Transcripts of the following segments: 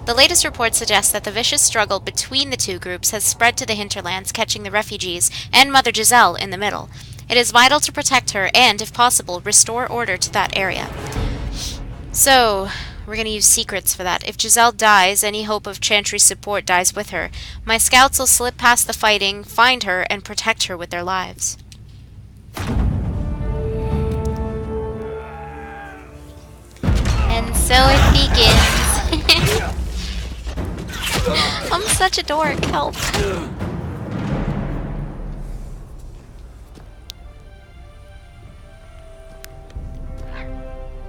The latest report suggests that the vicious struggle between the two groups has spread to the hinterlands, catching the refugees and Mother Giselle in the middle. It is vital to protect her and, if possible, restore order to that area. So, we're going to use secrets for that. If Giselle dies, any hope of Chantry's support dies with her. My scouts will slip past the fighting, find her, and protect her with their lives. And so it begins. I'm such a dork. Help.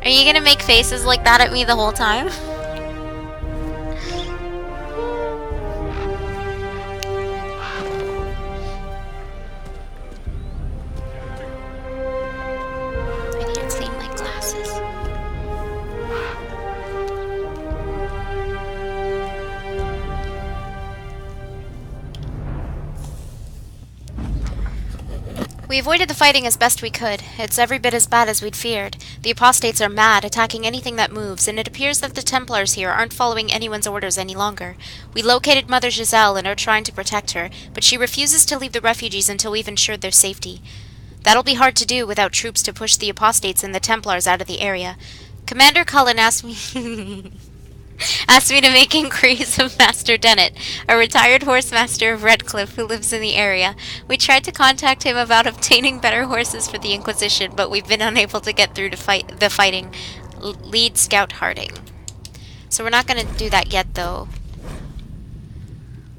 Are you gonna make faces like that at me the whole time? I need to clean my glasses. We avoided the fighting as best we could. It's every bit as bad as we'd feared. The apostates are mad, attacking anything that moves, and it appears that the Templars here aren't following anyone's orders any longer. We located Mother Giselle and are trying to protect her, but she refuses to leave the refugees until we've ensured their safety. That'll be hard to do without troops to push the apostates and the Templars out of the area. Commander Cullen asked me... asked me to make inquiries of Master Dennett, a retired horsemaster of Redcliffe who lives in the area. We tried to contact him about obtaining better horses for the Inquisition, but we've been unable to get through to fight the fighting. Lead Scout Harding. So we're not going to do that yet, though.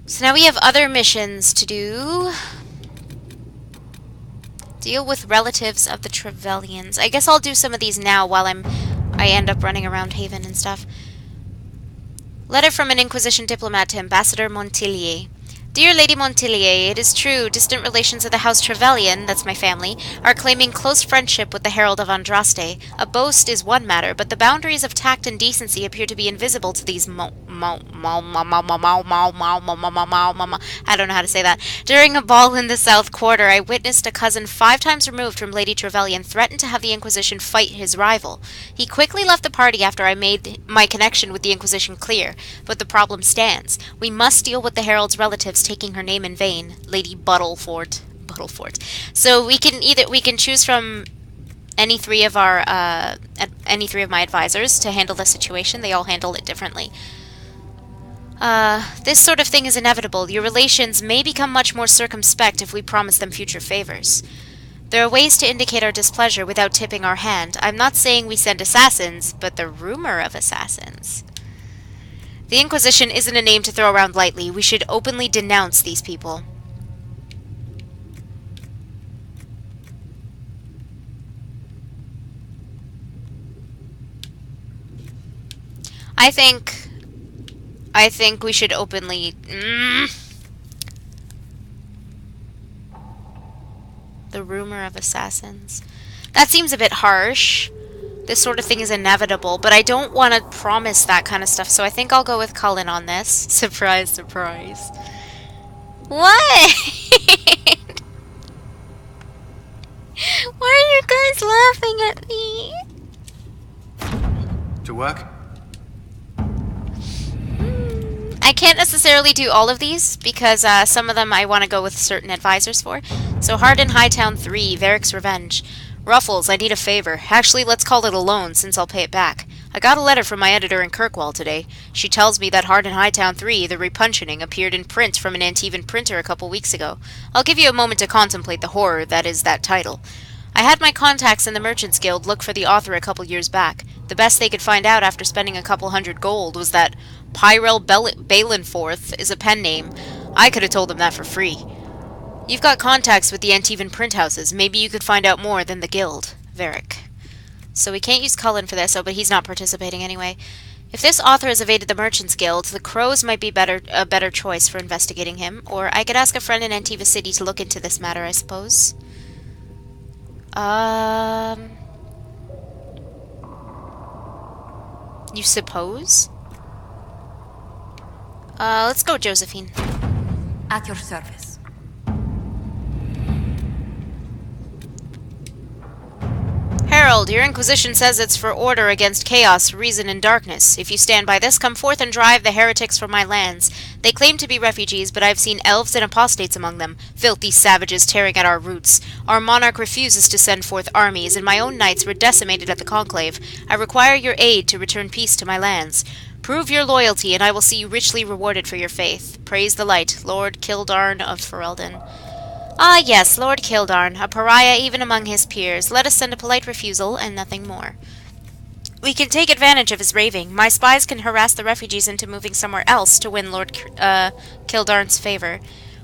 So now we have other missions to do. Deal with relatives of the Trevellians. I guess I'll do some of these now while I end up running around Haven and stuff. Letter from an Inquisition diplomat to Ambassador Montillier. Dear Lady Montillier, it is true, distant relations of the House Trevelyan, that's my family, are claiming close friendship with the Herald of Andraste. A boast is one matter, but the boundaries of tact and decency appear to be invisible to these I don't know how to say that. During a ball in the South Quarter, I witnessed a cousin 5 times removed from Lady Trevelyan threaten to have the Inquisition fight his rival. He quickly left the party after I made my connection with the Inquisition clear, but the problem stands. We must deal with the Herald's relatives taking her name in vain, Lady Buttlefort. So we can choose from any three of my advisors to handle the situation. They all handle it differently. This sort of thing is inevitable. Your relations may become much more circumspect if we promise them future favors. There are ways to indicate our displeasure without tipping our hand. I'm not saying we send assassins, but the rumor of assassins. The Inquisition isn't a name to throw around lightly. We should openly denounce these people. I think we should openly... The rumor of assassins. That seems a bit harsh. This sort of thing is inevitable, but I don't want to promise that kind of stuff, so I think I'll go with Cullen on this. Surprise, surprise. What? Why are you guys laughing at me? To work? I can't necessarily do all of these, because some of them I want to go with certain advisors for. So Hardin Hightown 3, Varric's Revenge. Ruffles, I need a favor. Actually, let's call it a loan, since I'll pay it back. I got a letter from my editor in Kirkwall today. She tells me that Hardin Hightown 3, The Repuncheoning, appeared in print from an Antivan printer a couple weeks ago. I'll give you a moment to contemplate the horror that is that title. I had my contacts in the Merchants Guild look for the author a couple years back. The best they could find out after spending a couple hundred gold was that Pyrel Balinforth is a pen name. I could have told them that for free. You've got contacts with the Antivan print houses. Maybe you could find out more than the guild. Varric. So we can't use Cullen for this, but he's not participating anyway. If this author has evaded the Merchants Guild, the Crows might be a better choice for investigating him, or I could ask a friend in Antiva City to look into this matter, I suppose. You suppose? Let's go, Josephine. At your service. Harold. world. Your Inquisition says it's for order against chaos, reason, and darkness. If you stand by this, come forth and drive the heretics from my lands. They claim to be refugees, but I've seen elves and apostates among them, filthy savages tearing at our roots. Our monarch refuses to send forth armies, and my own knights were decimated at the conclave. I require your aid to return peace to my lands. Prove your loyalty, and I will see you richly rewarded for your faith. Praise the light, Lord Kildarn of Ferelden. Ah, yes, Lord Kildarn, a pariah even among his peers. Let us send a polite refusal, and nothing more. We can take advantage of his raving. My spies can harass the refugees into moving somewhere else to win Lord Kildarn's favor.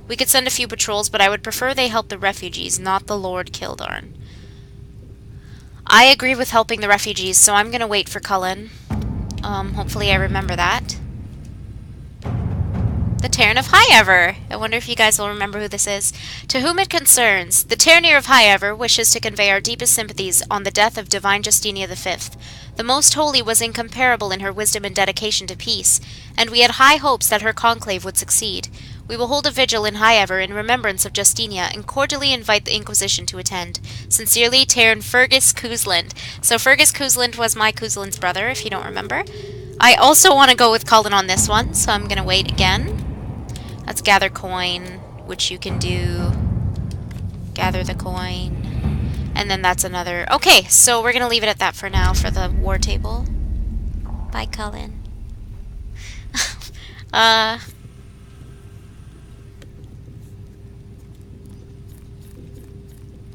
We could send a few patrols, but I would prefer they help the refugees, not the Lord Kildarn. I agree with helping the refugees, so I'm gonna wait for Cullen. Hopefully I remember that. The Terran of Highever. I wonder if you guys will remember who this is. To whom it concerns, the Terranir of Highever wishes to convey our deepest sympathies on the death of Divine Justinia V. The Most Holy was incomparable in her wisdom and dedication to peace, and we had high hopes that her conclave would succeed. We will hold a vigil in Highever in remembrance of Justinia and cordially invite the Inquisition to attend. Sincerely, Terran Fergus Cousland. So Fergus Cousland was my Cousland's brother, if you don't remember. I also want to go with Cullen on this one, so I'm going to wait again. Let's gather coin, which you can do. Gather the coin. And then that's another... Okay, so we're going to leave it at that for now for the war table. Bye, Cullen.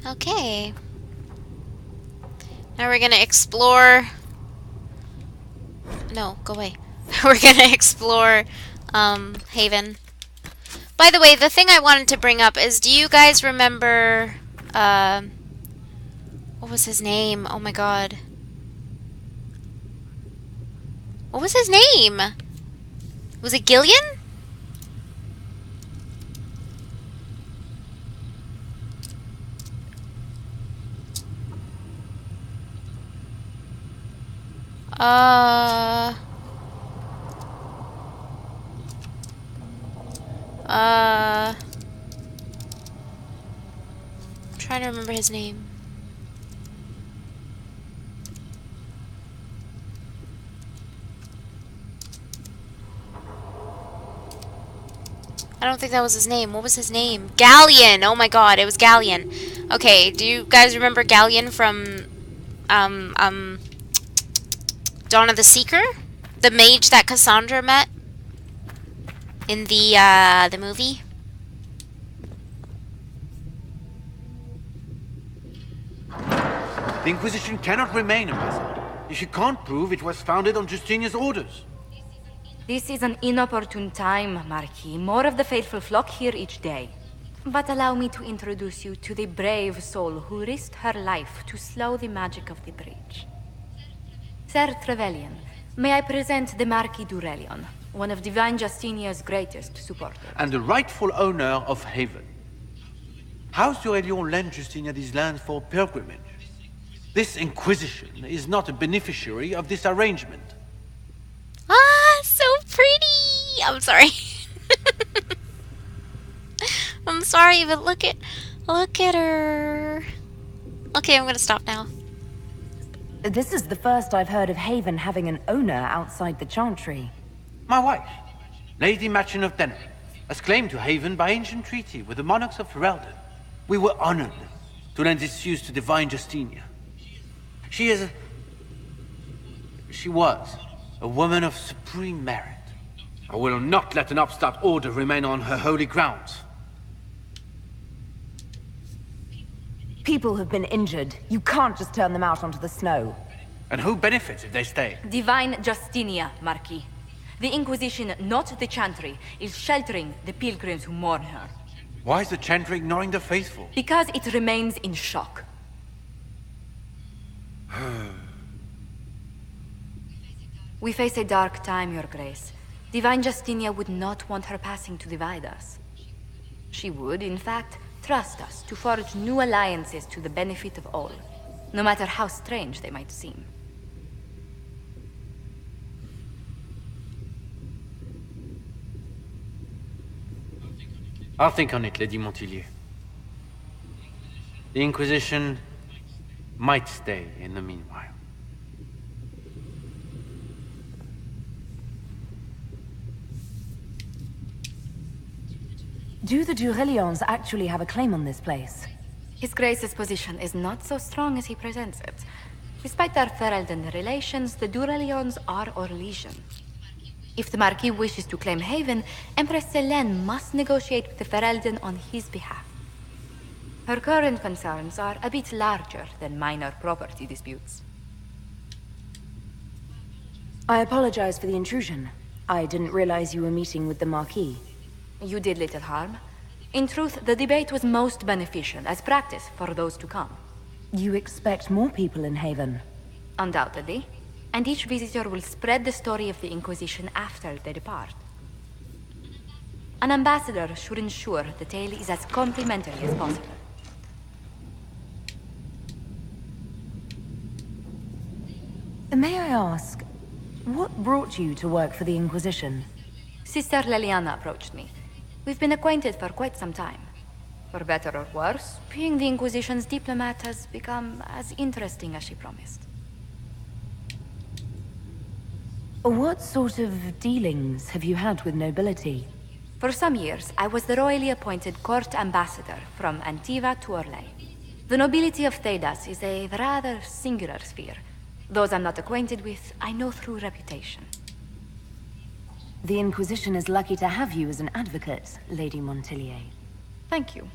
Okay. Now we're going to explore... No, go away. We're going to explore Haven. By the way, the thing I wanted to bring up is, do you guys remember, what was his name? Oh my god. What was his name? Was it Gillian? I'm trying to remember his name. I don't think that was his name. What was his name? Galleon! Oh my god, it was Galleon. Okay, do you guys remember Galleon from, Dawn of the Seeker? The mage that Cassandra met? In the movie? The Inquisition cannot remain, Ambassador, if you can't prove it was founded on Justinia's orders. This is an inopportune time, Marquis. More of the faithful flock here each day. But allow me to introduce you to the brave soul who risked her life to slow the magic of the breach. Ser Trevelyan, may I present the Marquis Durelion, one of Divine Justinia's greatest supporters. And the rightful owner of Haven. House Durelion lent Justinia these lands for pilgrimage. This Inquisition is not a beneficiary of this arrangement. Ah, so pretty! I'm sorry. I'm sorry, but look at her. Okay, I'm gonna stop now. This is the first I've heard of Haven having an owner outside the Chantry. My wife, Lady Machin of Denner, has claimed to Haven by ancient treaty with the monarchs of Ferelden. We were honored to lend its use to Divine Justinia. She was a woman of supreme merit. I will not let an upstart order remain on her holy grounds. People have been injured. You can't just turn them out onto the snow. And who benefits if they stay? Divine Justinia, Marquis. The Inquisition, not the Chantry, is sheltering the pilgrims who mourn her. Why is the Chantry ignoring the faithful? Because it remains in shock. We face a dark time, Your Grace. Divine Justinia would not want her passing to divide us. She would, in fact, trust us to forge new alliances to the benefit of all, no matter how strange they might seem. I'll think on it, Lady Montillier. The Inquisition might stay in the meanwhile. Do the Durelions actually have a claim on this place? His Grace's position is not so strong as he presents it. Despite their Ferelden relations, the Durelions are our legion. If the Marquis wishes to claim Haven, Empress Selene must negotiate with the Ferelden on his behalf. Her current concerns are a bit larger than minor property disputes. I apologize for the intrusion. I didn't realize you were meeting with the Marquis. You did little harm. In truth, the debate was most beneficial as practice for those to come. You expect more people in Haven? Undoubtedly. And each visitor will spread the story of the Inquisition after they depart. An ambassador should ensure the tale is as complimentary as possible. May I ask, what brought you to work for the Inquisition? Sister Leliana approached me. We've been acquainted for quite some time. For better or worse, being the Inquisition's diplomat has become as interesting as she promised. What sort of dealings have you had with nobility? For some years, I was the royally appointed court ambassador from Antiva to Orlais. The nobility of Thedas is a rather singular sphere. Those I'm not acquainted with, I know through reputation. The Inquisition is lucky to have you as an advocate, Lady Montillier. Thank you.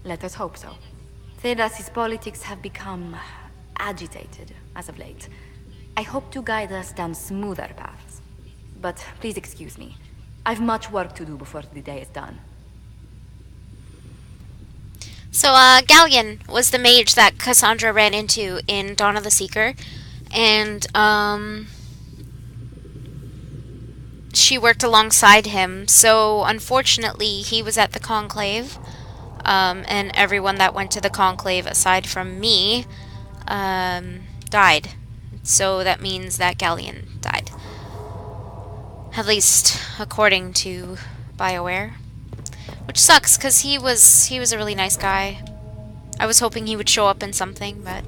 Let us hope so. Thedas's politics have become agitated as of late. I hope to guide us down smoother paths. But please excuse me. I've much work to do before the day is done. So, Galleon was the mage that Cassandra ran into in Dawn of the Seeker. And, she worked alongside him. So, unfortunately, he was at the Conclave. And everyone that went to the Conclave, aside from me, died. So that means that Galleon died. At least according to BioWare. Which sucks, because he was a really nice guy. I was hoping he would show up in something, but...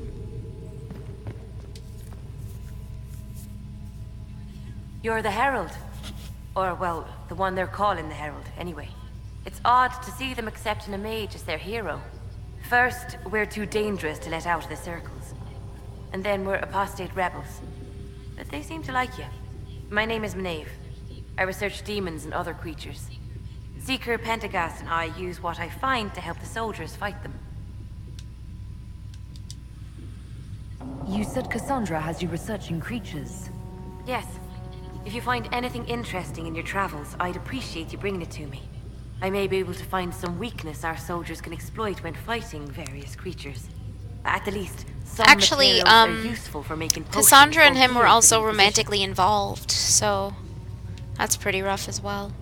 You're the Herald. Or, well, the one they're calling the Herald, anyway. It's odd to see them accepting a mage as their hero. First, we're too dangerous to let out of the circles. And then we're apostate rebels. But they seem to like you. My name is Maeve. I research demons and other creatures. Seeker, Pentagast, and I use what I find to help the soldiers fight them. You said Cassandra has you researching creatures. Yes. If you find anything interesting in your travels, I'd appreciate you bringing it to me. I may be able to find some weakness our soldiers can exploit when fighting various creatures. At the least, some actually, materials are useful for making potions Cassandra and or him were heals also for the romantically involved, so that's pretty rough as well.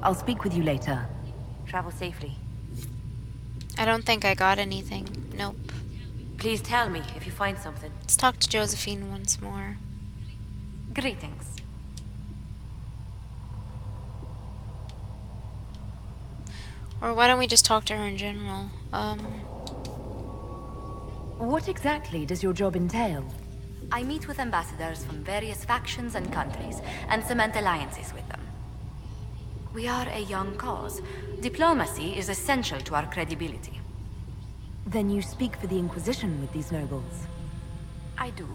I'll speak with you later. Travel safely. I don't think I got anything. Nope. Please tell me if you find something. Let's talk to Josephine once more. Greetings. Or why don't we just talk to her in general? What exactly does your job entail? I meet with ambassadors from various factions and countries, and cement alliances with them. We are a young cause. Diplomacy is essential to our credibility. Then you speak for the Inquisition with these nobles? I do.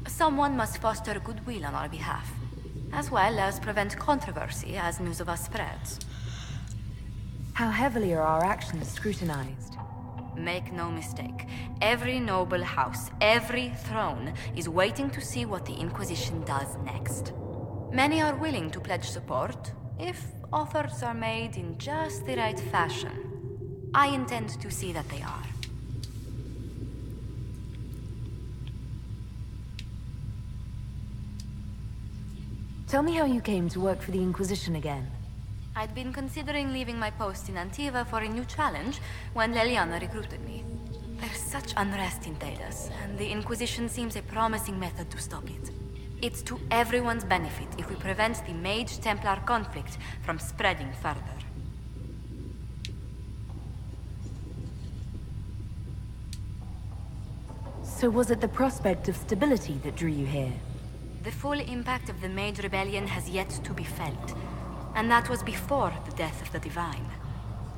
Someone must foster goodwill on our behalf, as well as prevent controversy as news of us spreads. How heavily are our actions scrutinized? Make no mistake, every noble house, every throne, is waiting to see what the Inquisition does next. Many are willing to pledge support, if offers are made in just the right fashion. I intend to see that they are. Tell me how you came to work for the Inquisition again. I'd been considering leaving my post in Antiva for a new challenge when Leliana recruited me. There's such unrest in Thedas, and the Inquisition seems a promising method to stop it. It's to everyone's benefit if we prevent the Mage-Templar conflict from spreading further. So was it the prospect of stability that drew you here? The full impact of the Mage Rebellion has yet to be felt, and that was before the death of the Divine.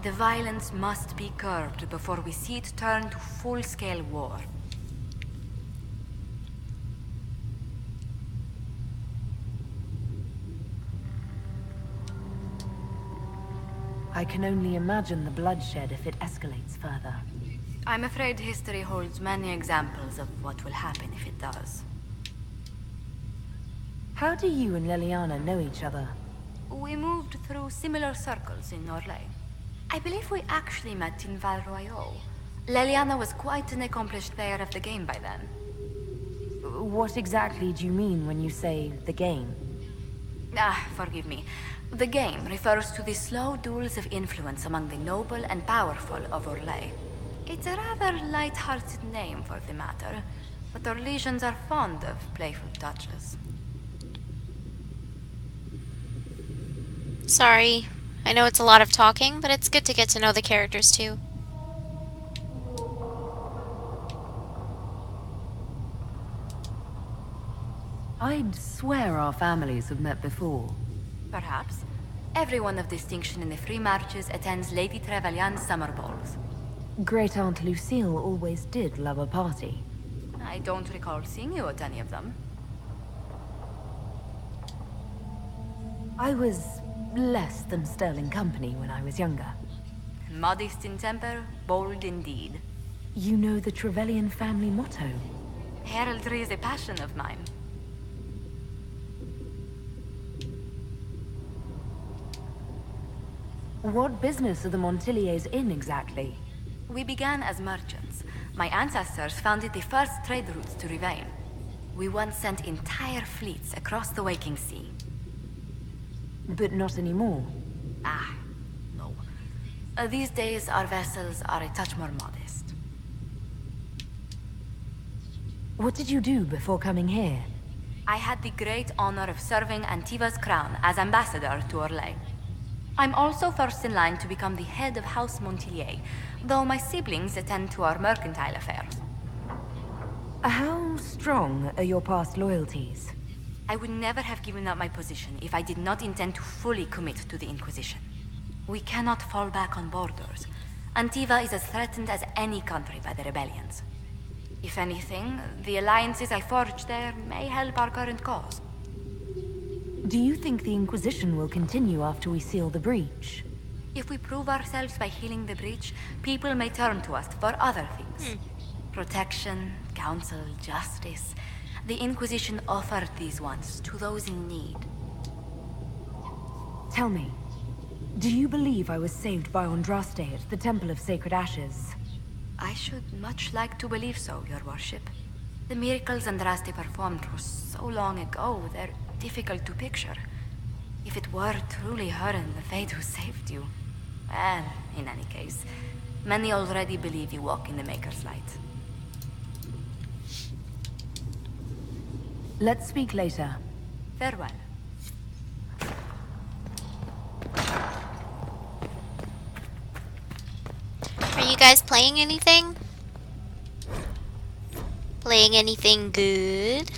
The violence must be curbed before we see it turn to full-scale war. I can only imagine the bloodshed if it escalates further. I'm afraid history holds many examples of what will happen if it does. How do you and Leliana know each other? We moved through similar circles in Orlais. I believe we actually met in Val Royeaux. Leliana was quite an accomplished player of the game by then. What exactly do you mean when you say the game? Forgive me. The game refers to the slow duels of influence among the noble and powerful of Orlais. It's a rather light-hearted name for the matter, but Orlesians are fond of playful touches. Sorry. I know it's a lot of talking, but it's good to get to know the characters too. I'd swear our families have met before. Perhaps. Everyone of distinction in the Free Marches attends Lady Trevelyan's summer balls. Great Aunt Lucille always did love a party. I don't recall seeing you at any of them. I was less than sterling company when I was younger. Modest in temper, bold in deed. You know the Trevelyan family motto? Heraldry is a passion of mine. What business are the Montiliers in exactly? We began as merchants. My ancestors founded the first trade routes to Rivain. We once sent entire fleets across the Waking Sea. But not anymore. No. These days, our vessels are a touch more modest. What did you do before coming here? I had the great honor of serving Antiva's crown as ambassador to Orlais. I'm also first in line to become the head of House Montilier, though my siblings attend to our mercantile affairs. How strong are your past loyalties? I would never have given up my position if I did not intend to fully commit to the Inquisition. We cannot fall back on borders. Antiva is as threatened as any country by the rebellions. If anything, the alliances I forged there may help our current cause. Do you think the Inquisition will continue after we seal the breach? If we prove ourselves by healing the breach, people may turn to us for other things. Protection, counsel, justice. The Inquisition offered these once to those in need. Tell me, do you believe I was saved by Andraste at the Temple of Sacred Ashes? I should much like to believe so, Your Worship. The miracles Andraste performed were so long ago, they're difficult to picture. If it were truly her and the Fate who saved you... Well, in any case, many already believe you walk in the Maker's light. Let's speak later. Farewell. Are you guys playing anything? Playing anything good?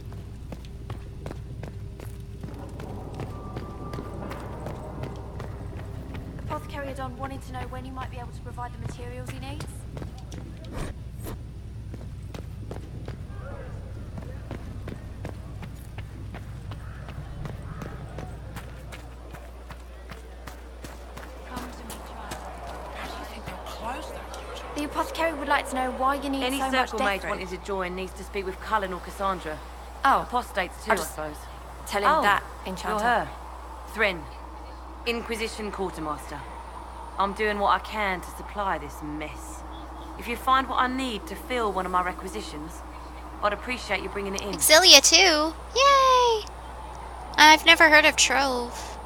Apothecary Don wanted to know when you might be able to provide the materials he needs. The apothecary would like to know why you need Any so much circle mage death wanting to join needs to speak with Cullen or Cassandra. Oh, Apostates too, I'll I just suppose. tell him that, You're Enchanter. her. Thryn. Inquisition Quartermaster. I'm doing what I can to supply this mess. If you find what I need to fill one of my requisitions, I'd appreciate you bringing it in. Exilia too. Yay! I've never heard of Trove.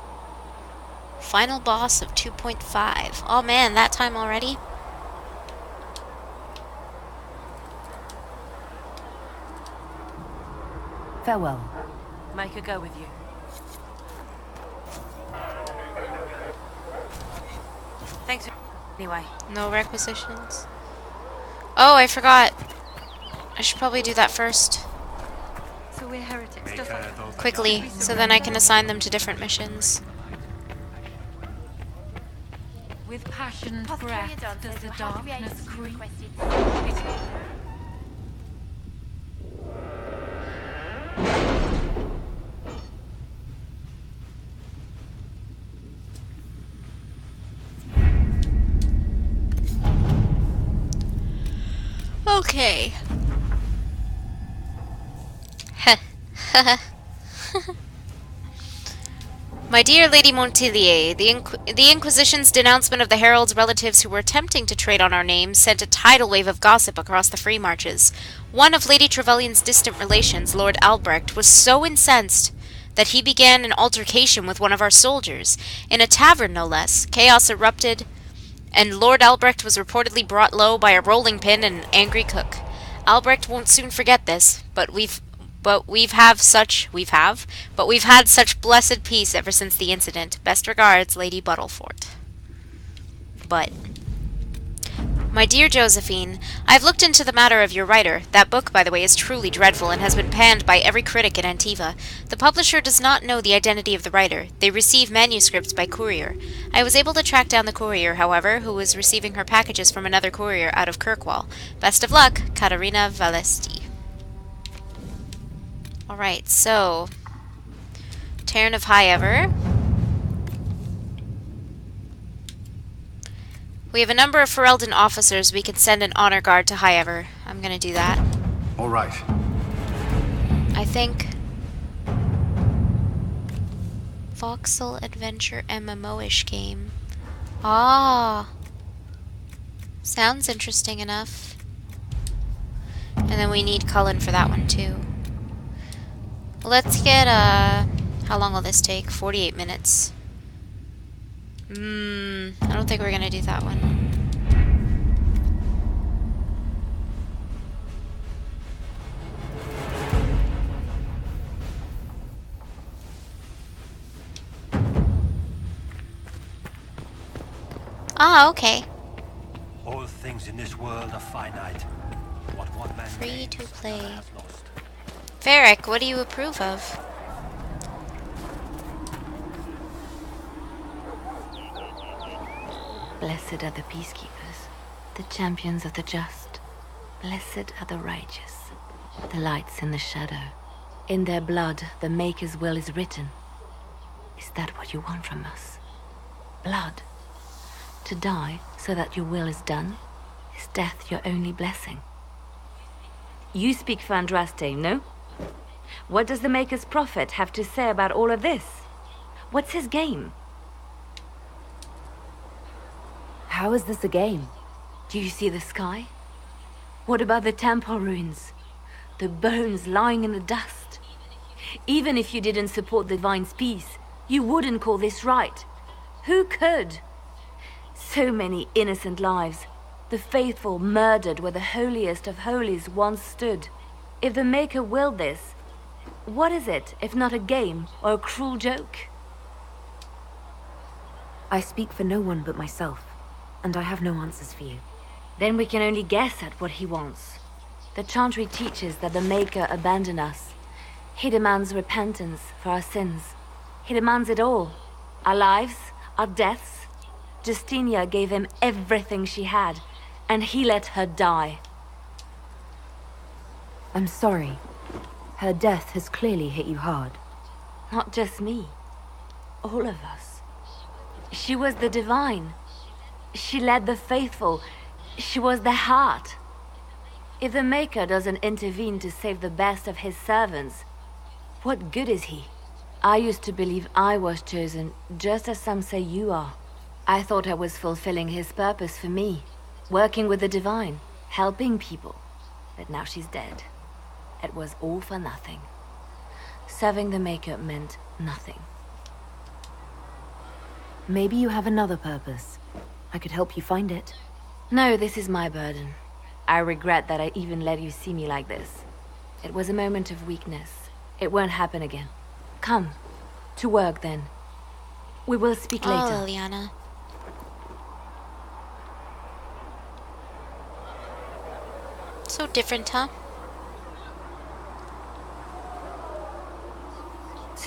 Final boss of 2.5. Oh man, that time already? Farewell. Make her go with you. Thanks for... Anyway. No requisitions. Oh, I forgot. I should probably do that first. So we're heretics, just like Quickly, so then I can assign them to different missions. with passion and Apothecary breath Adon does says the you'll have to be able darkness to be creep. requested. Okay. My dear Lady Montillier, the Inquisition's denouncement of the Herald's relatives who were attempting to trade on our names sent a tidal wave of gossip across the free marches. One of Lady Trevelyan's distant relations, Lord Albrecht, was so incensed that he began an altercation with one of our soldiers, in a tavern no less. Chaos erupted, and Lord Albrecht was reportedly brought low by a rolling pin and an angry cook. Albrecht won't soon forget this, but we've had such blessed peace ever since the incident. Best regards, Lady Buttlefort. But, my dear Josephine, I've looked into the matter of your writer. That book, by the way, is truly dreadful and has been panned by every critic in Antiva. The publisher does not know the identity of the writer. They receive manuscripts by courier. I was able to track down the courier, however, who was receiving her packages from another courier out of Kirkwall. Best of luck, Katarina Valesti. Alright, so... Tarn of Highever. We have a number of Ferelden officers we can send an honor guard to Highever. I'm gonna do that. All right. I think... Voxel Adventure MMO-ish game. Ah! Sounds interesting enough. And then we need Cullen for that one too. Let's get, how long will this take? 48 minutes. I don't think we're gonna do that one. Ah, okay. All things in this world are finite. What one man Free gains, to play. another hath lost. Varric, what do you approve of? Blessed are the peacekeepers, the champions of the just. Blessed are the righteous, the lights in the shadow. In their blood, the Maker's will is written. Is that what you want from us? Blood? To die so that your will is done? Is death your only blessing? You speak for Andraste, no? What does the Maker's prophet have to say about all of this? What's his game? How is this a game? Do you see the sky? What about the temple ruins? The bones lying in the dust? Even if you didn't support the Divine's peace, you wouldn't call this right. Who could? So many innocent lives. The faithful murdered where the holiest of holies once stood. If the Maker willed this, what is it if not a game or a cruel joke? I speak for no one but myself, and I have no answers for you. Then we can only guess at what he wants. The Chantry teaches that the Maker abandoned us. He demands repentance for our sins. He demands it all. Our lives, our deaths. Justinia gave him everything she had, and he let her die. I'm sorry. Her death has clearly hit you hard. Not just me. All of us. She was the Divine. She led the faithful. She was their heart. If the Maker doesn't intervene to save the best of his servants, what good is he? I used to believe I was chosen, just as some say you are. I thought I was fulfilling his purpose for me, working with the Divine, helping people. But now she's dead. It was all for nothing. Serving the Maker meant nothing. Maybe you have another purpose. I could help you find it. No, this is my burden. I regret that I even let you see me like this. It was a moment of weakness. It won't happen again. Come. To work, then. We will speak later. Oh, Liliana. So different, huh?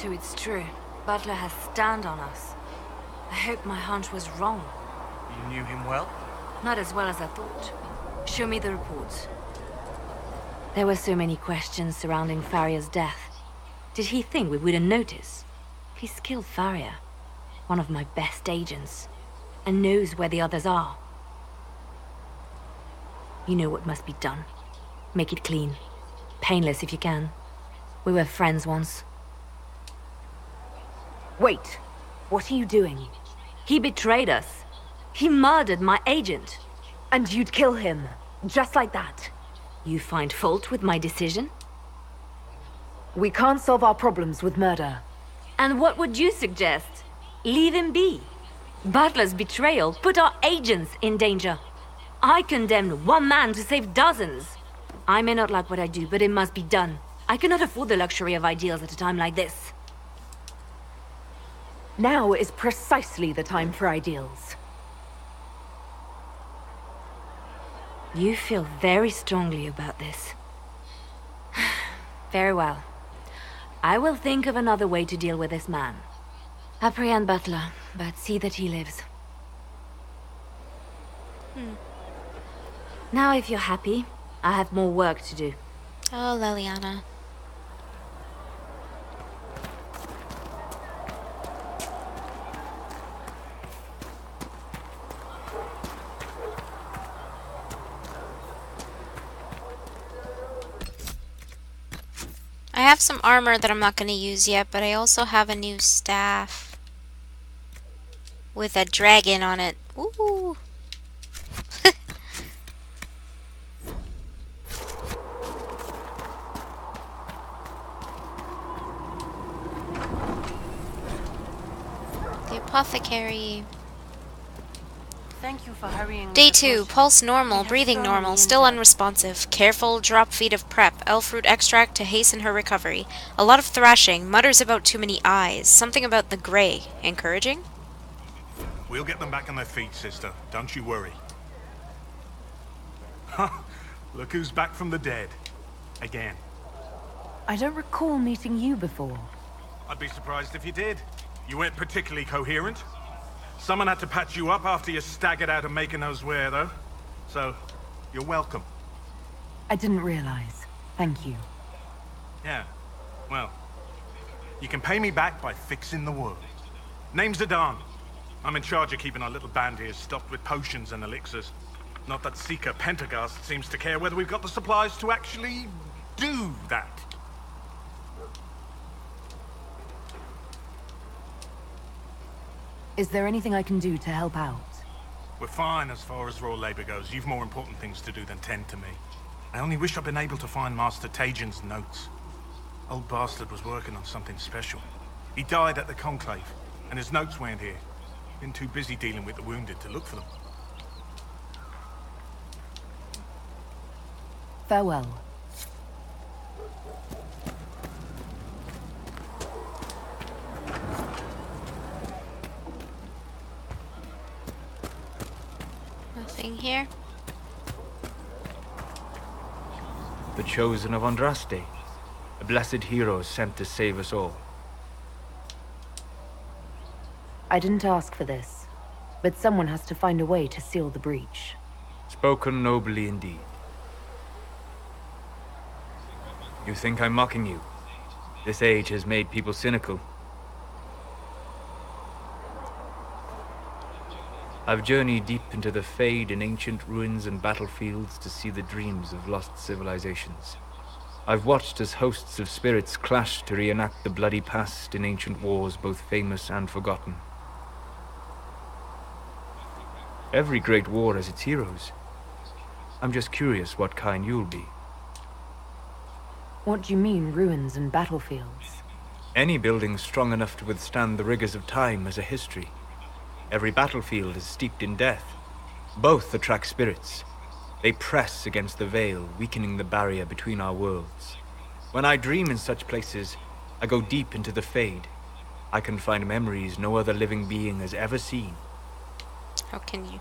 So it's true. Butler has stand on us. I hope my hunch was wrong. You knew him well? Not as well as I thought. Show me the reports. There were so many questions surrounding Farria's death. Did he think we wouldn't notice? He's killed Farria, one of my best agents, and knows where the others are. You know what must be done. Make it clean. Painless if you can. We were friends once. Wait! What are you doing? He betrayed us. He murdered my agent. And you'd kill him, just like that. You find fault with my decision? We can't solve our problems with murder. And what would you suggest? Leave him be. Butler's betrayal put our agents in danger. I condemned one man to save dozens. I may not like what I do, but it must be done. I cannot afford the luxury of ideals at a time like this. Now is precisely the time for ideals. You feel very strongly about this. Very well. I will think of another way to deal with this man. Apprehend Butler, but see that he lives. Now if you're happy, I have more work to do. Oh, Leliana. I have some armor that I'm not going to use yet, but I also have a new staff with a dragon on it. Ooh. The apothecary. Thank you for hurrying. Day 2. Pulse normal, breathing normal, still unresponsive. Careful drop feed of prep. Elf root extract to hasten her recovery. A lot of thrashing. Mutters about too many eyes. Something about the grey. Encouraging? We'll get them back on their feet, sister. Don't you worry. Look who's back from the dead. Again. I don't recall meeting you before. I'd be surprised if you did. You weren't particularly coherent. Someone had to patch you up after you staggered out of making those wear, though. So, you're welcome. I didn't realize. Thank you. Yeah. Well, you can pay me back by fixing the world. Name's Adan. I'm in charge of keeping our little band here stocked with potions and elixirs. Not that Seeker Pentagast seems to care whether we've got the supplies to actually do that. Is there anything I can do to help out? We're fine as far as raw labor goes. You've more important things to do than tend to me. I only wish I'd been able to find Master Tajin's notes. Old bastard was working on something special. He died at the Conclave, and his notes weren't here. Been too busy dealing with the wounded to look for them. Farewell. Nothing here. The chosen of Andraste, a blessed hero sent to save us all. I didn't ask for this, but someone has to find a way to seal the breach. Spoken nobly indeed. You think I'm mocking you? This age has made people cynical. I've journeyed deep into the Fade in ancient ruins and battlefields to see the dreams of lost civilizations. I've watched as hosts of spirits clash to reenact the bloody past in ancient wars both famous and forgotten. Every great war has its heroes. I'm just curious what kind you'll be. What do you mean, ruins and battlefields? Any building strong enough to withstand the rigors of time has a history. Every battlefield is steeped in death. Both attract spirits. They press against the veil, weakening the barrier between our worlds. When I dream in such places, I go deep into the Fade. I can find memories no other living being has ever seen. How can you?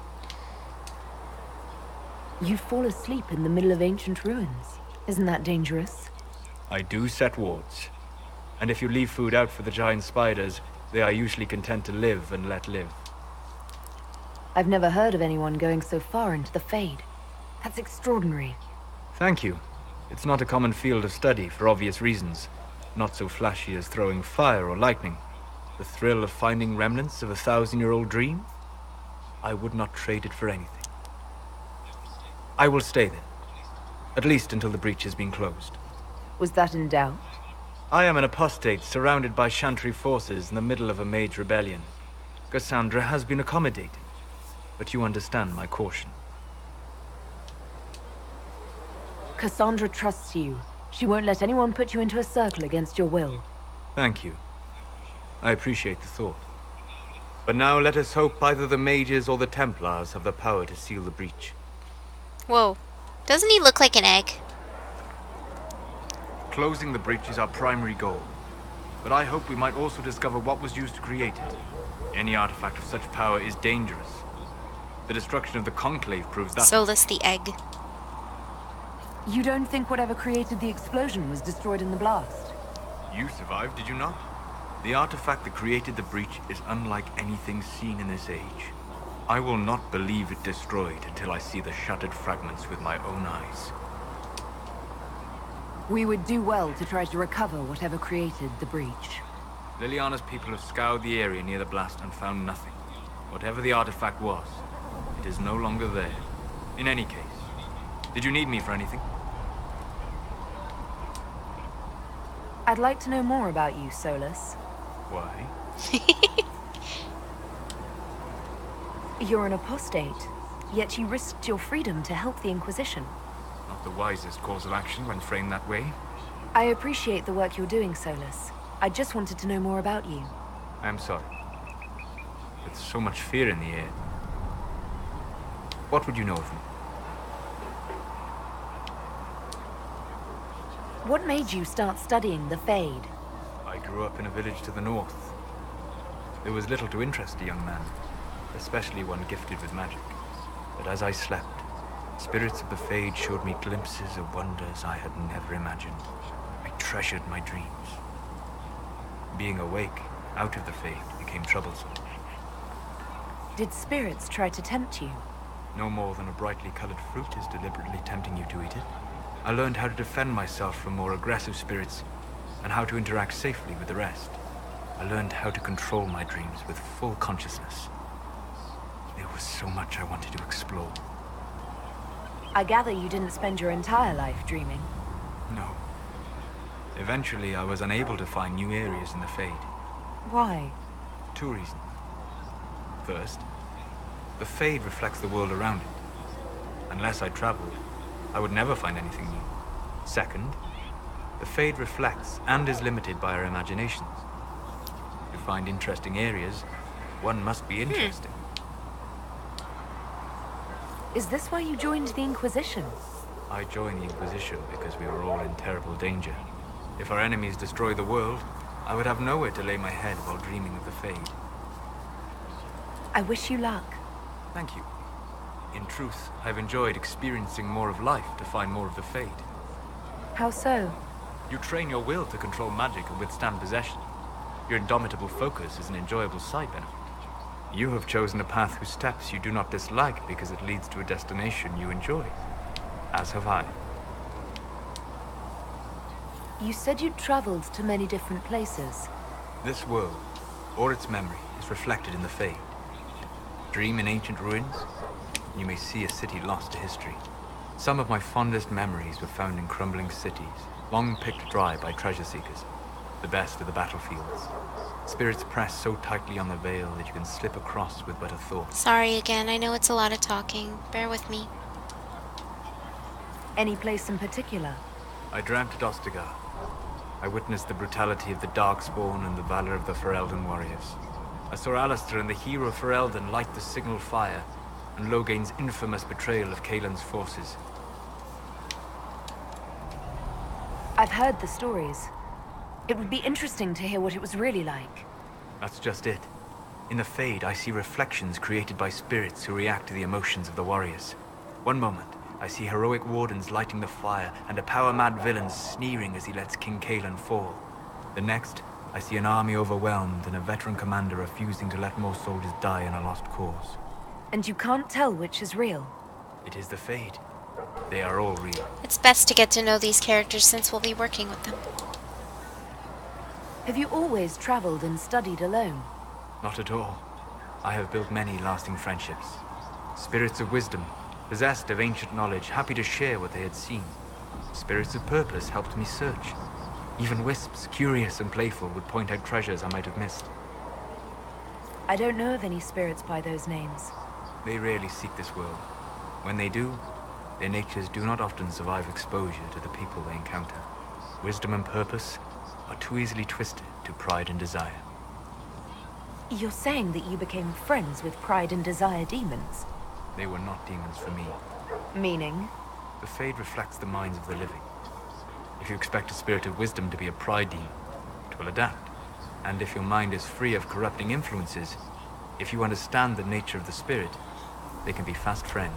You fall asleep in the middle of ancient ruins. Isn't that dangerous? I do set wards. And if you leave food out for the giant spiders, they are usually content to live and let live. I've never heard of anyone going so far into the Fade. That's extraordinary. Thank you. It's not a common field of study for obvious reasons. Not so flashy as throwing fire or lightning. The thrill of finding remnants of a 1,000-year-old dream? I would not trade it for anything. I will stay then. At least until the breach has been closed. Was that in doubt? I am an apostate surrounded by Chantry forces in the middle of a mage rebellion. Cassandra has been accommodated, but you understand my caution. Cassandra trusts you. She won't let anyone put you into a circle against your will. Thank you. I appreciate the thought. But now let us hope either the mages or the Templars have the power to seal the breach. Whoa. Doesn't he look like an egg? Closing the breach is our primary goal. But I hope we might also discover what was used to create it. Any artifact of such power is dangerous. The destruction of the Conclave proves that. Solus the egg. You don't think whatever created the explosion was destroyed in the blast? You survived, did you not? The artifact that created the breach is unlike anything seen in this age. I will not believe it destroyed until I see the shattered fragments with my own eyes. We would do well to try to recover whatever created the breach. Liliana's people have scoured the area near the blast and found nothing. Whatever the artifact was, it is no longer there. In any case, did you need me for anything? I'd like to know more about you, Solus. Why? You're an apostate, yet you risked your freedom to help the Inquisition. Not the wisest course of action when framed that way. I appreciate the work you're doing, Solus. I just wanted to know more about you. I'm sorry. With so much fear in the air. What would you know of me? What made you start studying the Fade? I grew up in a village to the north. There was little to interest a young man, especially one gifted with magic. But as I slept, spirits of the Fade showed me glimpses of wonders I had never imagined. I treasured my dreams. Being awake, out of the Fade, became troublesome. Did spirits try to tempt you? No more than a brightly colored fruit is deliberately tempting you to eat it. I learned how to defend myself from more aggressive spirits, and how to interact safely with the rest. I learned how to control my dreams with full consciousness. There was so much I wanted to explore. I gather you didn't spend your entire life dreaming. No. Eventually, I was unable to find new areas in the Fade. Why? 2 reasons. First, the Fade reflects the world around it. Unless I traveled, I would never find anything new. Second, the Fade reflects and is limited by our imaginations. To find interesting areas, one must be interesting. Is this why you joined the Inquisition? I joined the Inquisition because we were all in terrible danger. If our enemies destroy the world, I would have nowhere to lay my head while dreaming of the Fade. I wish you luck. Thank you. In truth, I've enjoyed experiencing more of life to find more of the Fade. How so? You train your will to control magic and withstand possession. Your indomitable focus is an enjoyable side benefit. You have chosen a path whose steps you do not dislike because it leads to a destination you enjoy. As have I. You said you'd traveled to many different places. This world, or its memory, is reflected in the Fade. Dream in ancient ruins, you may see a city lost to history. Some of my fondest memories were found in crumbling cities, long picked dry by treasure seekers. The best of the battlefields. Spirits press so tightly on the veil that you can slip across with but a thought. Sorry again, I know it's a lot of talking. Bear with me. Any place in particular? I dreamt at Ostagar. I witnessed the brutality of the Darkspawn and the valor of the Ferelden warriors. I saw Alistair and the hero Ferelden light the signal fire, and Logain's infamous betrayal of Kaelin's forces. I've heard the stories. It would be interesting to hear what it was really like. That's just it. In the Fade, I see reflections created by spirits who react to the emotions of the warriors. One moment, I see heroic wardens lighting the fire, and a power-mad villain sneering as he lets King Kaelin fall. The next, I see an army overwhelmed and a veteran commander refusing to let more soldiers die in a lost cause. And you can't tell which is real. It is the Fade. They are all real. It's best to get to know these characters since we'll be working with them. Have you always traveled and studied alone? Not at all. I have built many lasting friendships. Spirits of wisdom, possessed of ancient knowledge, happy to share what they had seen. Spirits of purpose helped me search. Even wisps, curious and playful, would point out treasures I might have missed. I don't know of any spirits by those names. They rarely seek this world. When they do, their natures do not often survive exposure to the people they encounter. Wisdom and purpose are too easily twisted to pride and desire. You're saying that you became friends with pride and desire demons? They were not demons for me. Meaning? The Fade reflects the minds of the living. If you expect a spirit of wisdom to be a pride demon, it will adapt. And if your mind is free of corrupting influences, if you understand the nature of the spirit, they can be fast friends.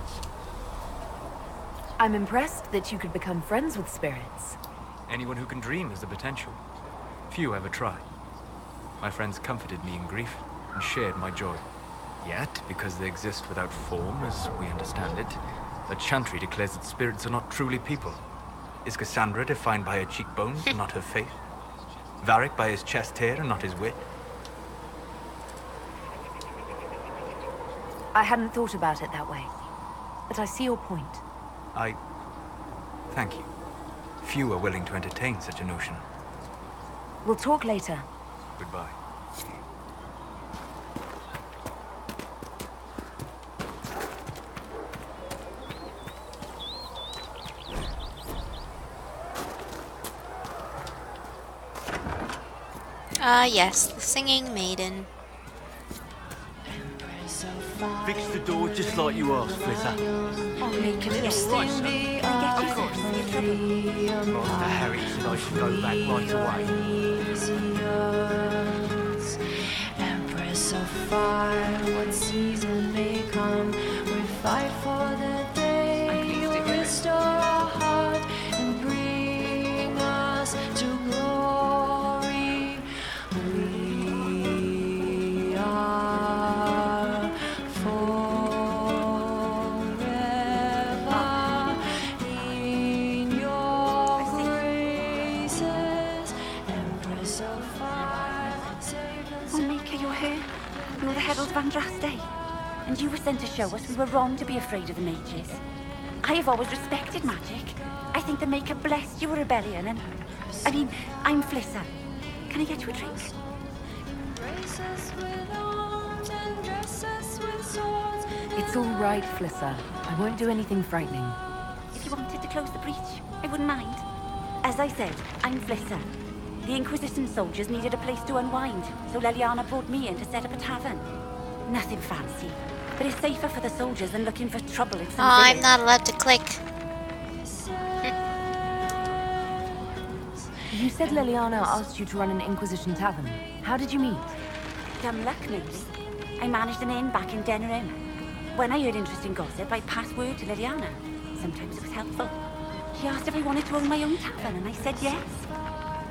I'm impressed that you could become friends with spirits. Anyone who can dream has the potential. Few ever try. My friends comforted me in grief and shared my joy. Yet, because they exist without form, as we understand it, the Chantry declares that spirits are not truly people. Is Cassandra defined by her cheekbones and not her face? Varric by his chest hair and not his wit? I hadn't thought about it that way, but I see your point. Thank you. Few are willing to entertain such a notion. We'll talk later. Goodbye. Ah, yes, the singing maiden. Fix the door just like you asked, Flitter. Oh, make a little Right, sir. Of course. Master Harry said I should go back right away. Empress of fire, what season may come, we fight for the day you restore our heart and bring us to glory. We are forever in your graces, Empress of fire, save us. Oh, Mika, you're here. You're the Herald Van Draste. And you were sent to show us we were wrong to be afraid of the mages. I have always respected magic. I think the Maker blessed your rebellion and... I mean, I'm Flissa. Can I get you a drink? Brace us with arms and dress us with swords. It's all right, Flissa. I won't do anything frightening. If you wanted to close the breach, I wouldn't mind. As I said, I'm Flissa. The Inquisition soldiers needed a place to unwind, so Leliana brought me in to set up a tavern. Nothing fancy, but it's safer for the soldiers than looking for trouble in some Oh, I'm village. not allowed to click. You said Liliana asked you to run an Inquisition tavern. How did you meet? Dumb luck, maybe. I managed an inn back in Denerim. When I heard interesting gossip, I passed word to Liliana. Sometimes it was helpful. She asked if I wanted to own my own tavern, and I said yes.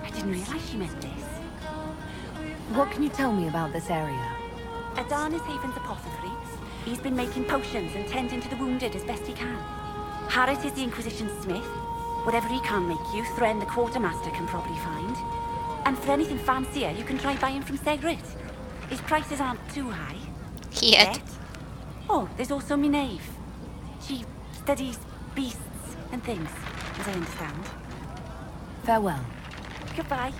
I didn't realize she meant this. What can you tell me about this area? Adan is Haven's apothecary. He's been making potions and tending to the wounded as best he can. Harris is the Inquisition smith. Whatever he can't make you, Thren the quartermaster can probably find. And for anything fancier, you can try buying from Segret. His prices aren't too high. Yet. Oh, there's also Minave. She studies beasts and things, as I understand. Farewell. Goodbye.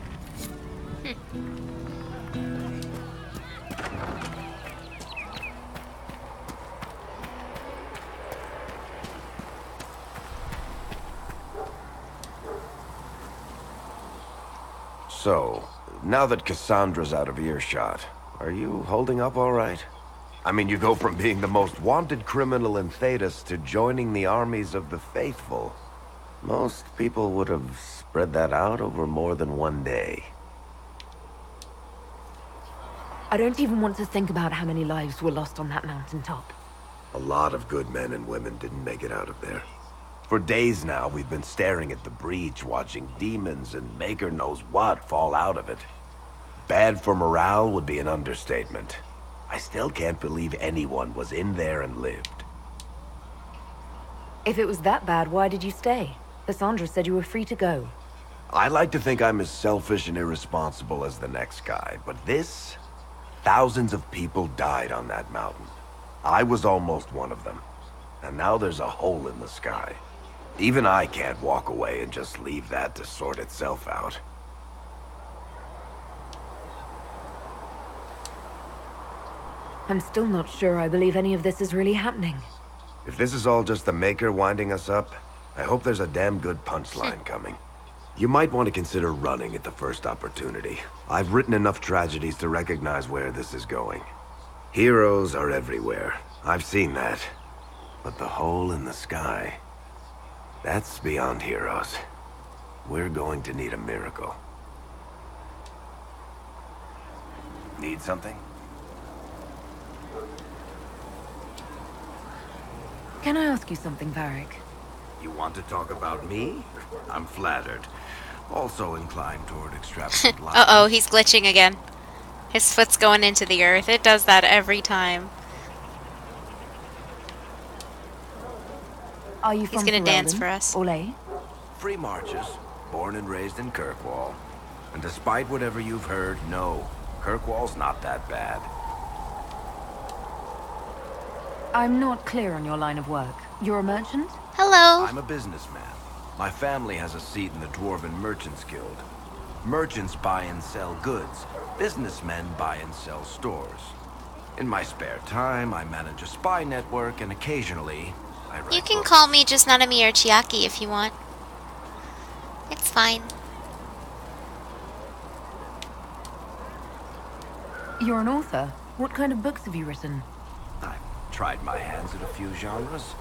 So, now that Cassandra's out of earshot, are you holding up all right? I mean, you go from being the most wanted criminal in Thedas to joining the armies of the faithful. Most people would have spread that out over more than one day. I don't even want to think about how many lives were lost on that mountaintop. A lot of good men and women didn't make it out of there. For days now, we've been staring at the breach, watching demons and maker knows what fall out of it. Bad for morale would be an understatement. I still can't believe anyone was in there and lived. If it was that bad, why did you stay? Cassandra said you were free to go. I like to think I'm as selfish and irresponsible as the next guy, but this... Thousands of people died on that mountain. I was almost one of them. And now there's a hole in the sky. Even I can't walk away and just leave that to sort itself out. I'm still not sure I believe any of this is really happening. If this is all just the Maker winding us up, I hope there's a damn good punchline coming. You might want to consider running at the first opportunity. I've written enough tragedies to recognize where this is going. Heroes are everywhere. I've seen that. But the hole in the sky... that's beyond heroes. We're going to need a miracle. Need something? Can I ask you something, Varric? You want to talk about me? I'm flattered. Also inclined toward extravagant lies. Uh-oh, he's glitching again. His foot's going into the earth. It does that every time. Are you He's from gonna dance Ferelden? for us. Ole? Free marches, born and raised in Kirkwall. And despite whatever you've heard, no, Kirkwall's not that bad. I'm not clear on your line of work. You're a merchant? Hello. I'm a businessman. My family has a seat in the Dwarven Merchants Guild. Merchants buy and sell goods. Businessmen buy and sell stores. In my spare time, I manage a spy network, and occasionally, I write You can books. call me just Nanami or Chiaki if you want. It's fine. You're an author. What kind of books have you written? I've tried my hands at a few genres.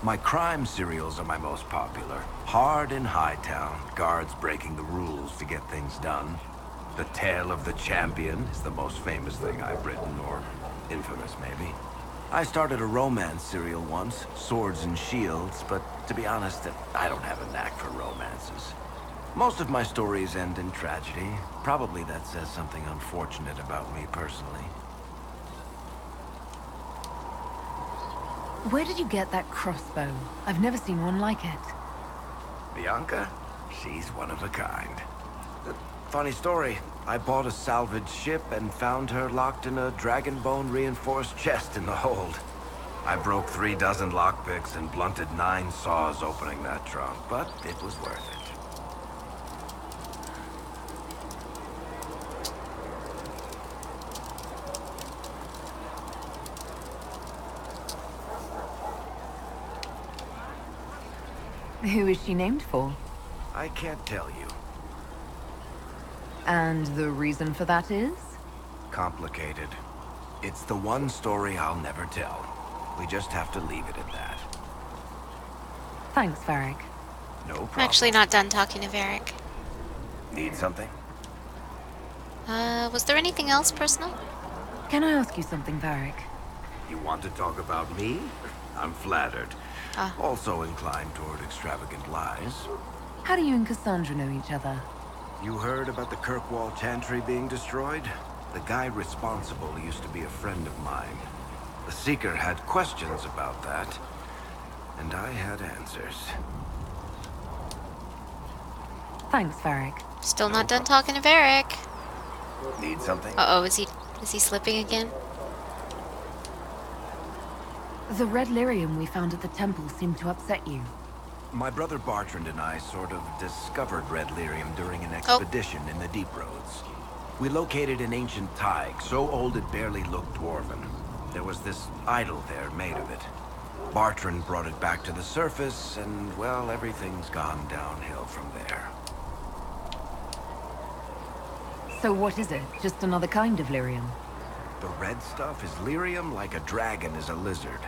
My crime serials are my most popular. Hard in Hightown, guards breaking the rules to get things done. The Tale of the Champion is the most famous thing I've written, or infamous maybe. I started a romance serial once, Swords and Shields, but to be honest, I don't have a knack for romances. Most of my stories end in tragedy. Probably that says something unfortunate about me personally. Where did you get that crossbow? I've never seen one like it. Bianca? She's one of a kind. Funny story. I bought a salvaged ship and found her locked in a dragonbone reinforced chest in the hold. I broke 36 lockpicks and blunted 9 saws opening that trunk, but it was worth it. Who is she named for? I can't tell you. And the reason for that is? Complicated. It's the one story I'll never tell. We just have to leave it at that. Thanks, Varric. No problem. I'm actually not done talking to Varric. Need something? Was there anything else personal? Can I ask you something, Varric? You want to talk about me? I'm flattered. Ah. Also inclined toward extravagant lies. How do you and Cassandra know each other? You heard about the Kirkwall Chantry being destroyed? The guy responsible used to be a friend of mine. The Seeker had questions about that, and I had answers. Thanks, Varric. Still not done talking to Varric. Need something? Uh-oh, is he slipping again? The red lyrium we found at the temple seemed to upset you. My brother Bartrand and I sort of discovered red lyrium during an expedition in the Deep Roads. We located an ancient thaig, so old it barely looked dwarven. There was this idol there made of it. Bartrand brought it back to the surface, and, well, everything's gone downhill from there. So what is it? Just another kind of lyrium? The red stuff is lyrium like a dragon is a lizard.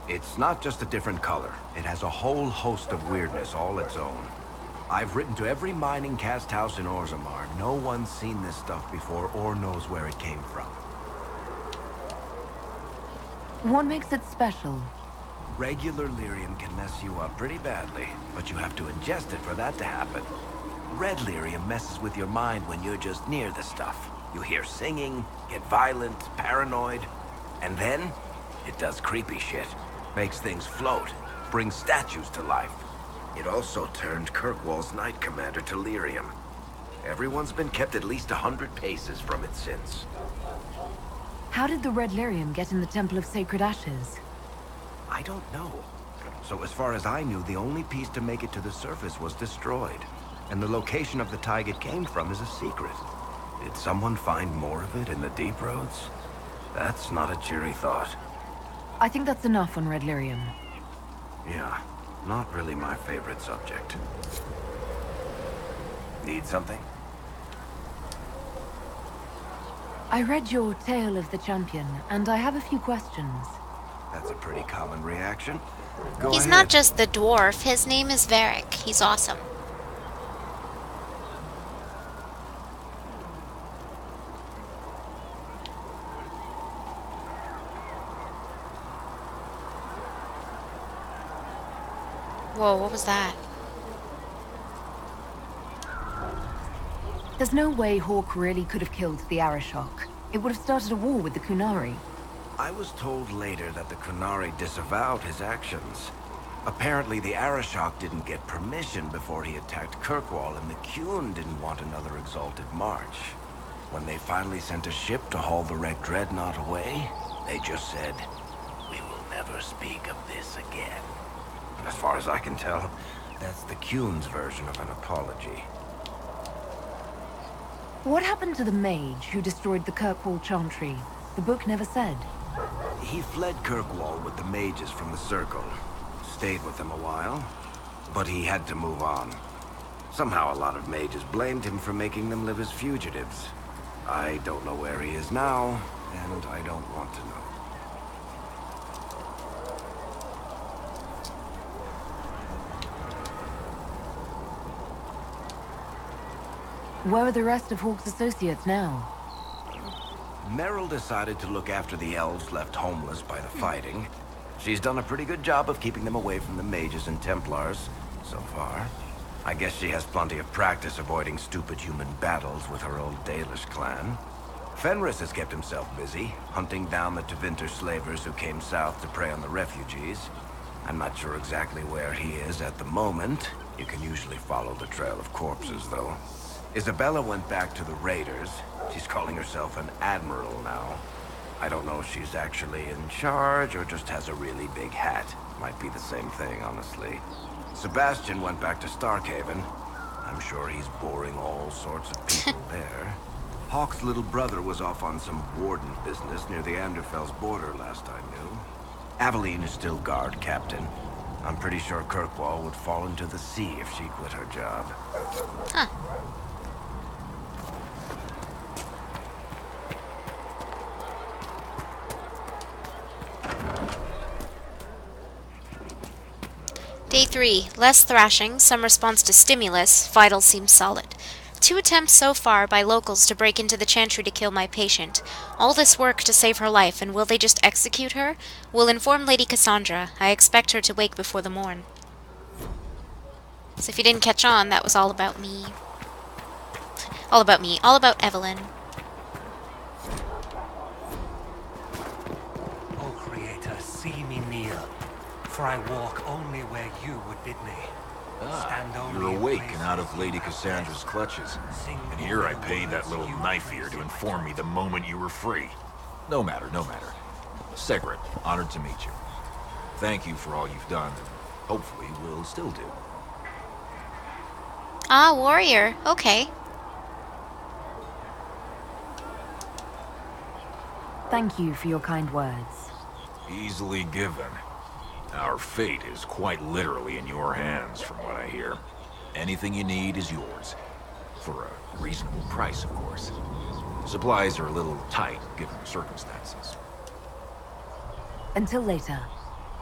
It's not just a different color. It has a whole host of weirdness all its own. I've written to every mining cast house in Orzammar. No one's seen this stuff before or knows where it came from. What makes it special? Regular lyrium can mess you up pretty badly, but you have to ingest it for that to happen. Red lyrium messes with your mind when you're just near the stuff. You hear singing, get violent, paranoid, and then it does creepy shit. Makes things float, brings statues to life. It also turned Kirkwall's Knight Commander to lyrium. Everyone's been kept at least 100 paces from it since. How did the red lyrium get in the Temple of Sacred Ashes? I don't know. So as far as I knew, the only piece to make it to the surface was destroyed. And the location of the tag it came from is a secret. Did someone find more of it in the deep roads? That's not a cheery thought. I think that's enough on red lyrium. Yeah, not really my favorite subject. Need something? I read your Tale of the Champion, and I have a few questions. That's a pretty common reaction. Go He's ahead. not just the dwarf, his name is Varric. He's awesome. Whoa, what was that? There's no way Hawk really could have killed the Arashok. It would have started a war with the Kunari. I was told later that the Kunari disavowed his actions. Apparently the Arashok didn't get permission before he attacked Kirkwall, and the Qun didn't want another exalted march. When they finally sent a ship to haul the Red Dreadnought away, they just said, "We will never speak of this again." And as far as I can tell, that's the Qun's version of an apology. What happened to the mage who destroyed the Kirkwall Chantry? The book never said. He fled Kirkwall with the mages from the Circle. Stayed with them a while, but he had to move on. Somehow a lot of mages blamed him for making them live as fugitives. I don't know where he is now, and I don't want to know. Where are the rest of Hawk's associates now? Meryl decided to look after the elves left homeless by the fighting. She's done a pretty good job of keeping them away from the mages and Templars, so far. I guess she has plenty of practice avoiding stupid human battles with her old Dalish clan. Fenris has kept himself busy, hunting down the Tevinter slavers who came south to prey on the refugees. I'm not sure exactly where he is at the moment. You can usually follow the trail of corpses, though. Isabella went back to the Raiders. She's calling herself an admiral now. I don't know if she's actually in charge or just has a really big hat. Might be the same thing, honestly. Sebastian went back to Starkhaven. I'm sure he's boring all sorts of people there. Hawk's little brother was off on some warden business near the Anderfell's border last I knew. Aveline is still guard captain. I'm pretty sure Kirkwall would fall into the sea if she quit her job. Huh. Day 3. Less thrashing, some response to stimulus, vitals seem solid. 2 attempts so far by locals to break into the chantry to kill my patient. All this work to save her life, and will they just execute her? We'll inform Lady Cassandra. I expect her to wake before the morn. So if you didn't catch on, that was all about me. All about me. All about Evelyn. O Creator, see me kneel, for I walk only where you would bid me. You're awake and out of Lady Cassandra's clutches. And here I paid that little knife ear to inform me the moment you were free. No matter, no matter. Segret, honored to meet you. Thank you for all you've done, and hopefully will still do. Ah, warrior. Okay. Thank you for your kind words. Easily given. Our fate is quite literally in your hands, from what I hear. Anything you need is yours. For a reasonable price, of course. Supplies are a little tight, given the circumstances. Until later.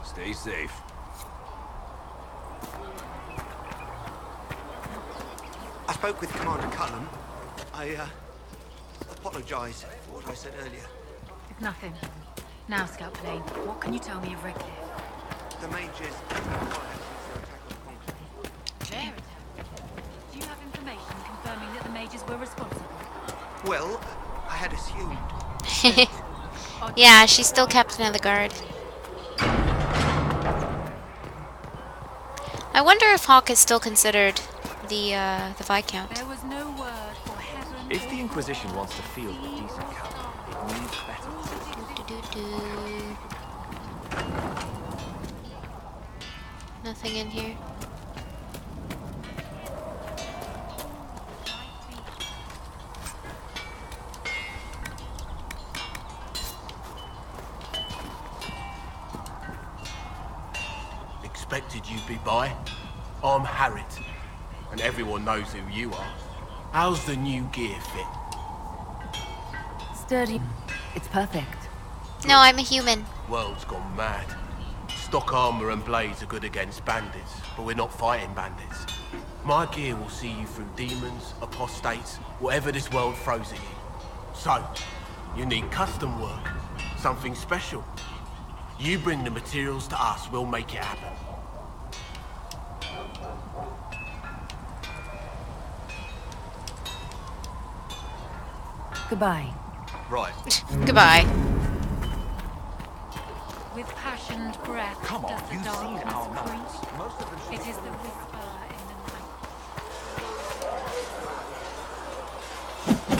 Stay safe. I spoke with Commander Cullen. I apologize for what I said earlier. Nothing. Now, Scout Plane, what can you tell me of Redcliffe? the mages. There. Do you have information confirming that the mages were responsible? Well, I had assumed. Yeah, she's still captain of the guard. I wonder if Hawk is still considered the Viscount. There was no word for heaven. If the Inquisition wants to field a decent cavalry, it needs better. Nothing in here. Expected you'd be by. I'm Harriet, and everyone knows who you are. How's the new gear fit? Sturdy. It's perfect. No, I'm a human. World's gone mad. Stock armor and blades are good against bandits, but we're not fighting bandits. My gear will see you through demons, apostates, whatever this world throws at you. So, you need custom work, something special. You bring the materials to us, we'll make it happen. Goodbye. Right. Goodbye. With passioned breath, Come on, does the you've seen darkness our creep? maps. Most of them. It is the whisper in the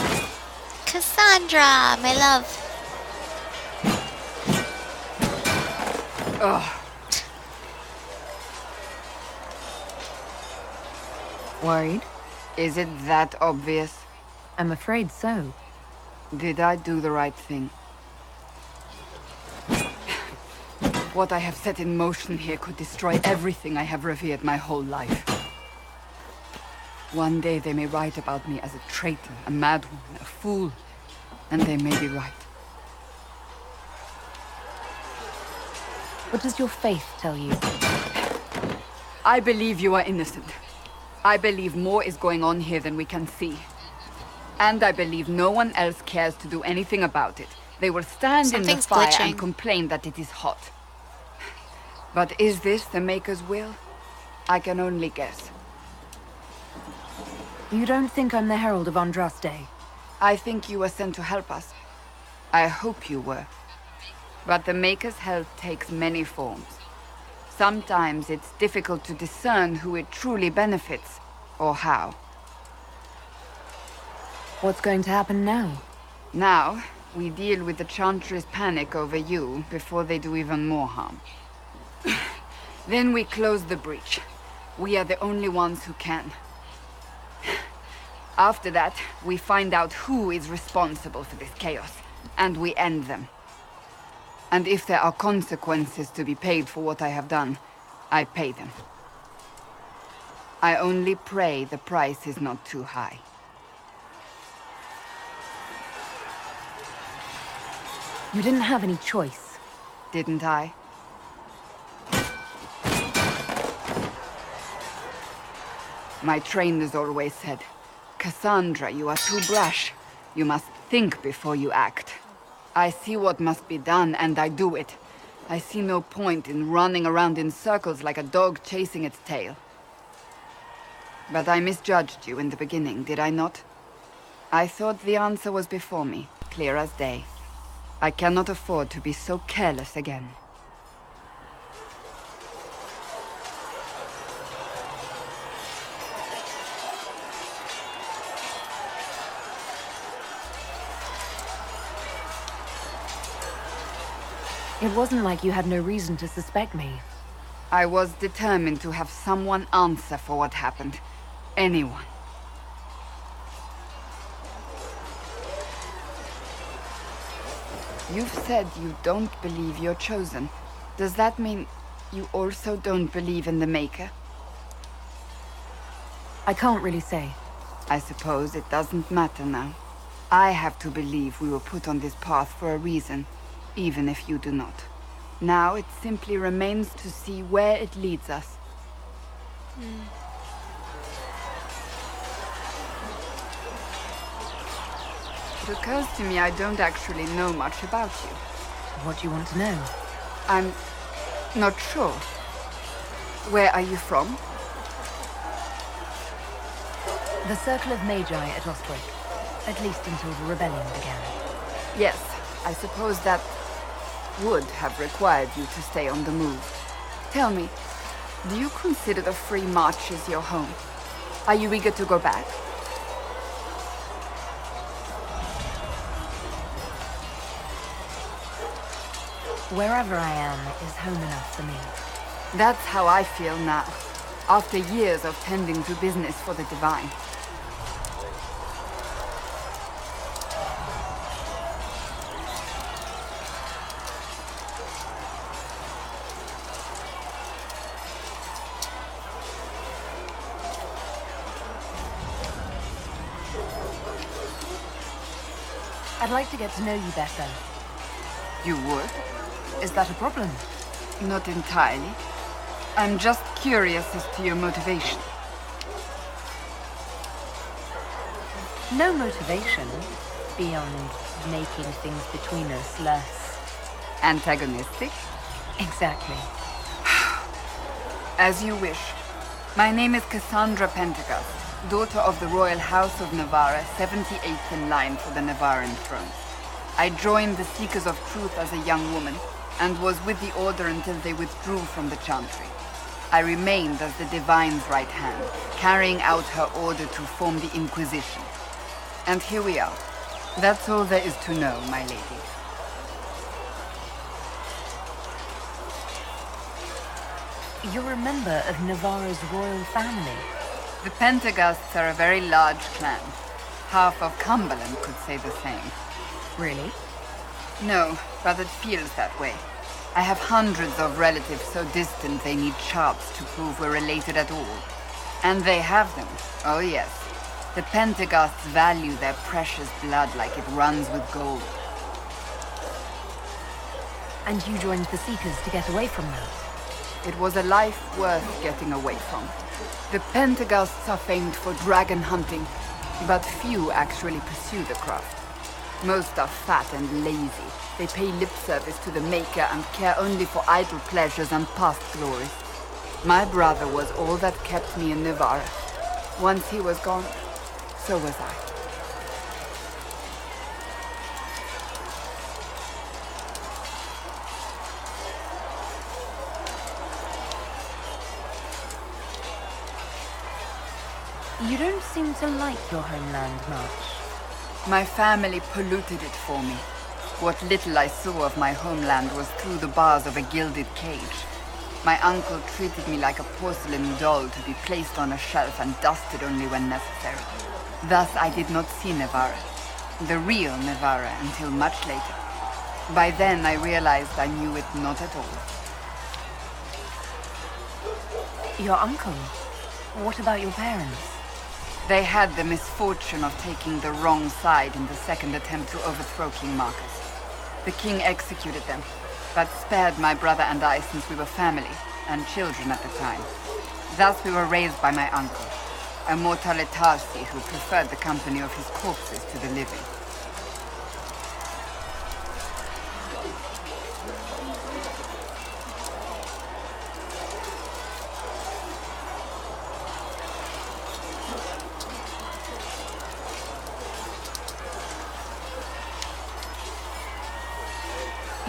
night. Cassandra, my love. Ugh. Worried? Is it that obvious? I'm afraid so. Did I do the right thing? What I have set in motion here could destroy everything I have revered my whole life. One day they may write about me as a traitor, a madwoman, a fool, and they may be right. What does your faith tell you? I believe you are innocent. I believe more is going on here than we can see. And I believe no one else cares to do anything about it. They will stand in the Something's fire glitching. and complain that it is hot. But is this the Maker's will? I can only guess. You don't think I'm the Herald of Andraste? I think you were sent to help us. I hope you were. But the Maker's help takes many forms. Sometimes it's difficult to discern who it truly benefits, or how. What's going to happen now? Now, we deal with the Chantry's panic over you before they do even more harm. Then we close the breach. We are the only ones who can. After that, we find out who is responsible for this chaos, and we end them. And if there are consequences to be paid for what I have done, I pay them. I only pray the price is not too high. You didn't have any choice. Didn't I? My trainers always said, Cassandra, you are too brash. You must think before you act. I see what must be done, and I do it. I see no point in running around in circles like a dog chasing its tail. But I misjudged you in the beginning, did I not? I thought the answer was before me, clear as day. I cannot afford to be so careless again. It wasn't like you had no reason to suspect me. I was determined to have someone answer for what happened. Anyone. You've said you don't believe you're chosen. Does that mean you also don't believe in the Maker? I can't really say. I suppose it doesn't matter now. I have to believe we were put on this path for a reason, even if you do not. Now it simply remains to see where it leads us. It occurs to me I don't actually know much about you. What do you want to know? I'm not sure. Where are you from? The Circle of Magi at Ostwick. At least until the rebellion began. Yes, I suppose that would have required you to stay on the move. Tell me, do you consider the Free Marches your home? Are you eager to go back? Wherever I am is home enough for me. That's how I feel now, after years of tending to business for the Divine. I'd like to get to know you better. You would? Is that a problem? Not entirely. I'm just curious as to your motivation. No motivation beyond making things between us less... antagonistic? Exactly. As you wish. My name is Cassandra Pentecost, daughter of the Royal House of Navarra, 78th in line for the Navarran throne. I joined the Seekers of Truth as a young woman, and was with the Order until they withdrew from the Chantry. I remained as the Divine's right hand, carrying out her order to form the Inquisition. And here we are. That's all there is to know, my lady. You're a member of Navarra's royal family. The Pentecosts are a very large clan. Half of Cumberland could say the same. Really? No, but it feels that way. I have hundreds of relatives so distant they need charts to prove we're related at all. And they have them, oh yes. The Pentecosts value their precious blood like it runs with gold. And you joined the Seekers to get away from that? It was a life worth getting away from. The Pentecosts are famed for dragon hunting, but few actually pursue the craft. Most are fat and lazy. They pay lip service to the Maker and care only for idle pleasures and past glories. My brother was all that kept me in Navarra. Once he was gone, so was I. You don't seem to like your homeland much. My family polluted it for me. What little I saw of my homeland was through the bars of a gilded cage. My uncle treated me like a porcelain doll to be placed on a shelf and dusted only when necessary. Thus I did not see Navarra, the real Navarra, until much later. By then I realized I knew it not at all. Your uncle? What about your parents? They had the misfortune of taking the wrong side in the second attempt to overthrow King Marcus. The king executed them, but spared my brother and I since we were family, and children at the time. Thus we were raised by my uncle, a mortale Tarsi who preferred the company of his corpses to the living.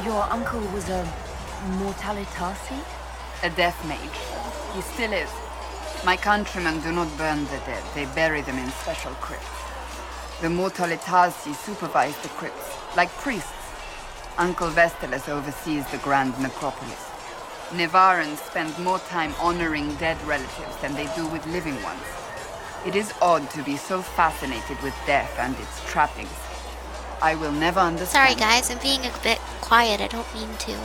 Your uncle was a mortale Tarsi? A death mage. He still is. My countrymen do not burn the dead. They bury them in special crypts. The mortale Tarsi supervise the crypts, like priests. Uncle Vestalis oversees the grand necropolis. Navarrans spend more time honoring dead relatives than they do with living ones. It is odd to be so fascinated with death and its trappings. I will never understand. Sorry guys, I'm being a bit quiet. I don't mean to.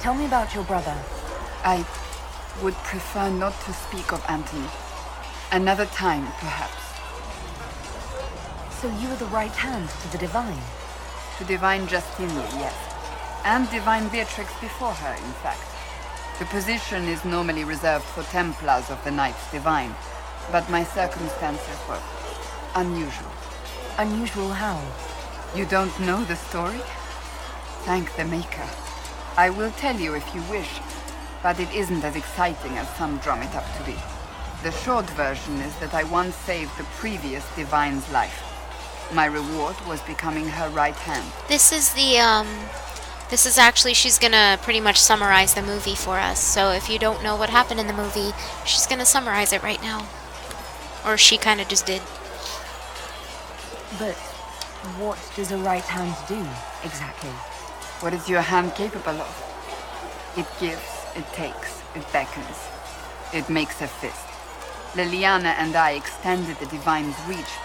Tell me about your brother. I would prefer not to speak of Anthony. Another time, perhaps. So you were the right hand to the Divine? To Divine Justinia, yes. And Divine Beatrix before her, in fact. The position is normally reserved for Templars of the Knights Divine, but my circumstances were unusual. Unusual how? You don't know the story? Thank the Maker. I will tell you if you wish, but it isn't as exciting as some drum it up to be. The short version is that I once saved the previous divine's life. My reward was becoming her right hand. This is this is actually, she's gonna pretty much summarize the movie for us. So if you don't know what happened in the movie, she's gonna summarize it right now. Or she kind of just did. But what does a right hand do, exactly? What is your hand capable of? It gives, it takes, it beckons. It makes a fist. Liliana and I extended the divine's reach